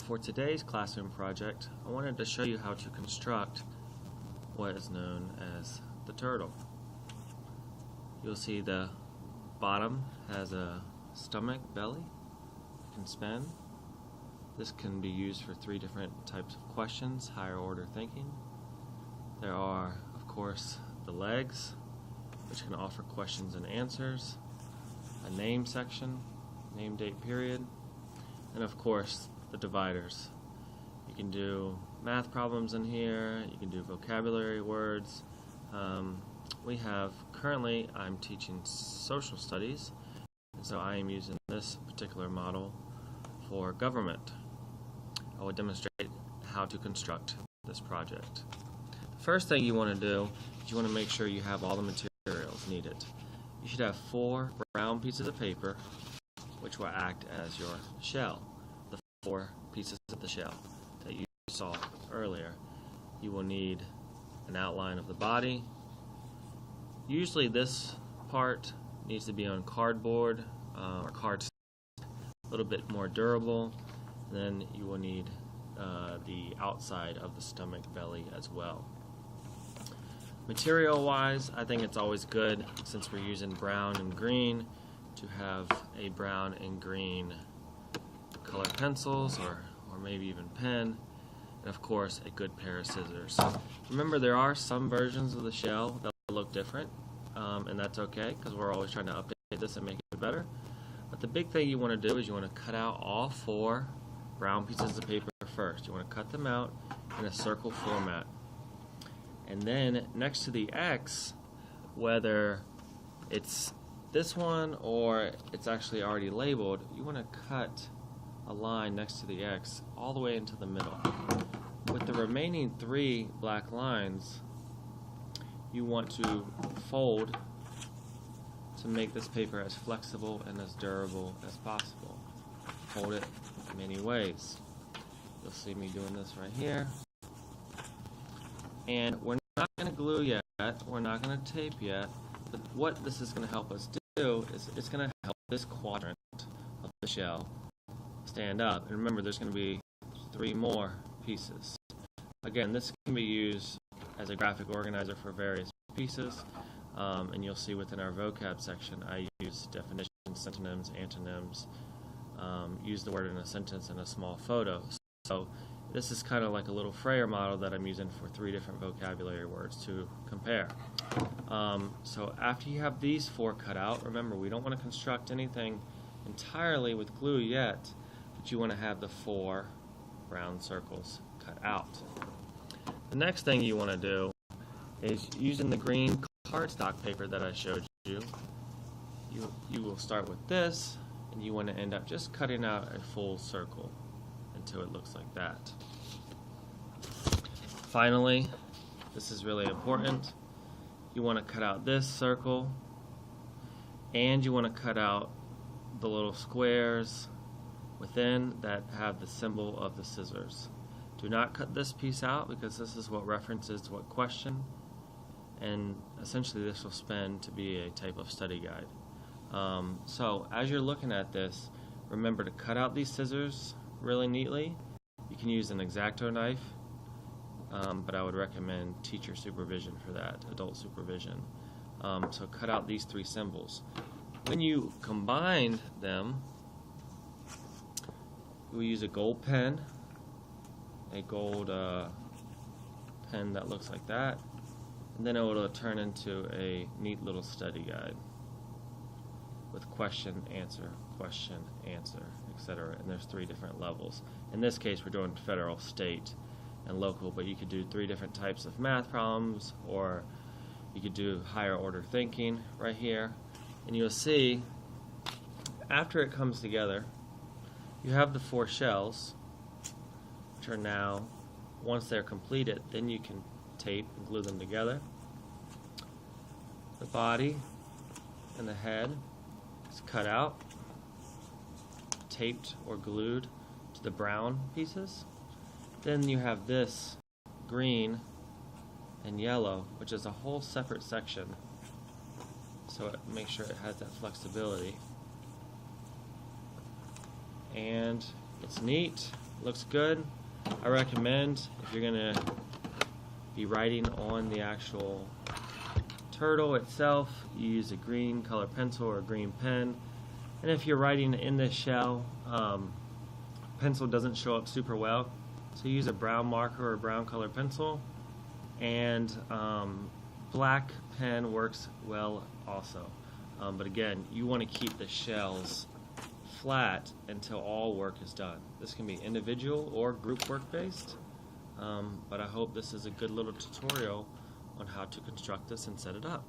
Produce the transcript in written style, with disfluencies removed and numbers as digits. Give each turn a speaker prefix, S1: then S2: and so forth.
S1: For today's classroom project, I wanted to show you how to construct what is known as the turtle. You'll see the bottom has a stomach, belly, you can spin. This can be used for 3 different types of questions, higher order thinking. There are, of course, the legs, which can offer questions and answers, a name section, name, date, period, and of course the dividers. You can do math problems in here, you can do vocabulary words. Currently I'm teaching social studies, and so I am using this particular model for government. I will demonstrate how to construct this project. The first thing you want to do is you want to make sure you have all the materials needed. You should have 4 brown pieces of paper, which will act as your shell. The 4 pieces of the shell that you saw earlier. You will need an outline of the body. Usually this part needs to be on cardboard or cardstock, a little bit more durable. Then you will need the outside of the stomach, belly as well. Material wise, I think it's always good, since we're using brown and green, to have a brown and green color pencils or maybe even pen, and of course a good pair of scissors. Remember, there are some versions of the shell that look different, and that's okay, because we're always trying to update this and make it better. But the big thing you want to do is you want to cut out all 4 brown pieces of paper first. You want to cut them out in a circle format, and then next to the X, whether it's this one or it's actually already labeled, you want to cut a line next to the X all the way into the middle. With the remaining 3 black lines, you want to fold to make this paper as flexible and as durable as possible. Fold it many ways. You'll see me doing this right here. And we're not going to glue yet, we're not going to tape yet, but what this is going to help us do is it's going to help this quadrant of the shell stand up. And remember, there's going to be 3 more pieces. Again, this can be used as a graphic organizer for various pieces, and you'll see within our vocab section I use definitions, synonyms, antonyms, use the word in a sentence and a small photo. So this is kind of like a little Frayer model that I'm using for 3 different vocabulary words to compare. So after you have these 4 cut out, remember, we don't want to construct anything entirely with glue yet, but you want to have the 4 round circles cut out. The next thing you want to do is, using the green cardstock paper that I showed you, you will start with this, and you want to end up just cutting out a full circle until it looks like that. Finally, this is really important, you want to cut out this circle, and you want to cut out the little squares within that have the symbol of the scissors. Do not cut this piece out, because this is what references what question, and essentially this will spin to be a type of study guide. So as you're looking at this, remember to cut out these scissors really neatly. You can use an X-Acto knife, but I would recommend teacher supervision for that, adult supervision. So cut out these 3 symbols. When you combine them, we'll use a gold pen, a gold pen that looks like that, and then it will turn into a neat little study guide with question, answer, etc. And there's 3 different levels. In this case, we're doing federal, state, and local, but you could do 3 different types of math problems, or you could do higher order thinking right here. And you'll see, after it comes together, you have the 4 shells, which are now, once they're completed, then you can tape and glue them together. The body and the head is cut out, taped or glued to the brown pieces. Then you have this green and yellow, which is a whole separate section, so make sure it has that flexibility. And it's neat, looks good. I recommend, if you're going to be writing on the actual turtle itself, you use a green color pencil or a green pen. And if you're writing in this shell, pencil doesn't show up super well, so use a brown marker or a brown color pencil, and black pen works well also. But again, you want to keep the shells flat until all work is done. This can be individual or group work based, but I hope this is a good little tutorial on how to construct this and set it up.